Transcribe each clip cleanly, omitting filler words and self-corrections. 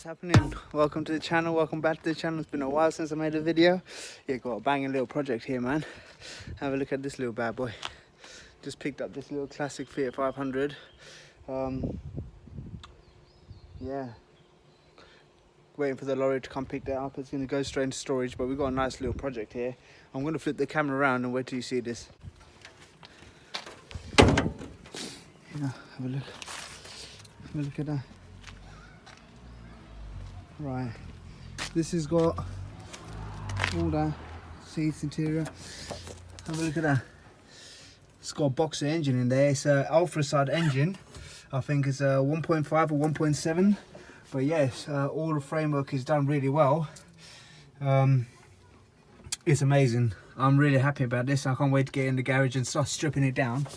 happening? Welcome to the channel, welcome back to the channel. It's been a while since I made a video. Yeah, got a banging little project here, man. Have a look at this little bad boy. Just picked up this little classic Fiat 500. Yeah, waiting for the lorry to come pick that up. It's going to go straight into storage, but we've got a nice little project here. I'm going to flip the camera around and wait till you see this. Yeah, have a look. Have a look at that. Right, this has got all that seats, interior. Have a look at that. It's got a boxer engine in there. It's an Alfasud engine. I think it's a 1.5 or 1.7. But yes, all the framework is done really well. It's amazing. I'm really happy about this. I can't wait to get in the garage and start stripping it down.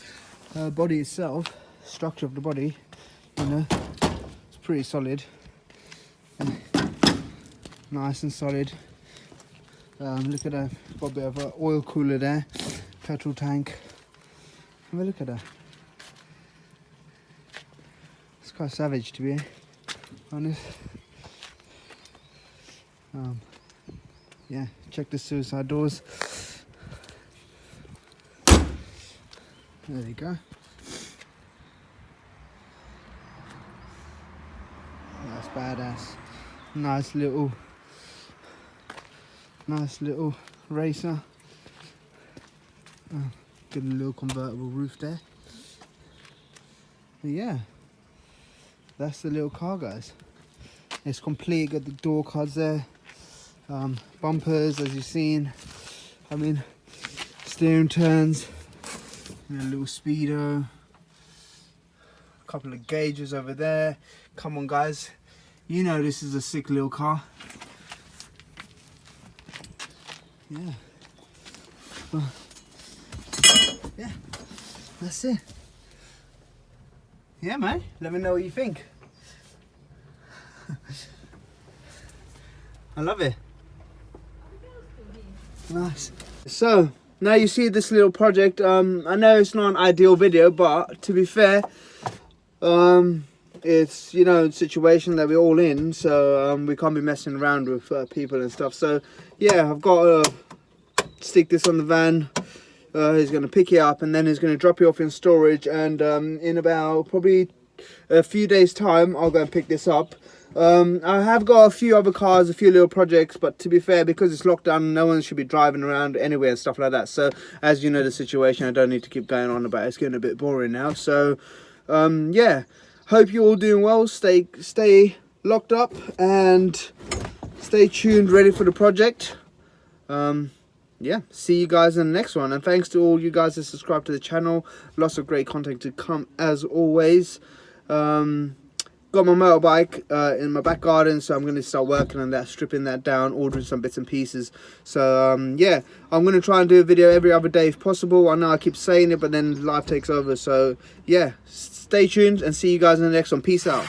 Body itself, structure of the body, you know, it's pretty solid. Nice and solid. Look at that, got a bit of an oil cooler there, petrol tank. Have a look at that. It's quite savage, to be honest. Yeah, check the suicide doors. There you go. That's badass. Nice little racer. Good little convertible roof there. But yeah, that's the little car, guys. It's complete. Got the door cards there, bumpers as you've seen. I mean, steering turns, and a little speedo, a couple of gauges over there. Come on, guys, you know this is a sick little car. Yeah. Well, yeah, that's it. Yeah, man, let me know what you think. I love it. Nice. So now you see this little project. I know it's not an ideal video, but to be fair, it's, you know, a situation that we're all in, so we can't be messing around with people and stuff. So yeah, I've got to stick this on the van. He's going to pick it up and then he's going to drop it off in storage, and in about probably a few days time I'll go and pick this up. I have got a few other cars, a few little projects, but to be fair, because it's locked down, no one should be driving around anywhere and stuff like that. So as you know the situation, I don't need to keep going on about it. It's getting a bit boring now. So yeah, hope you're all doing well. Stay locked up and stay tuned, ready for the project. Yeah, see you guys in the next one, and thanks to all you guys that subscribe to the channel. Lots of great content to come as always. Got my motorbike in my back garden, so I'm going to start working on that, stripping that down, ordering some bits and pieces. So yeah, I'm going to try and do a video every other day if possible. I know I keep saying it, but then life takes over. So yeah, stay tuned and see you guys in the next one. Peace out.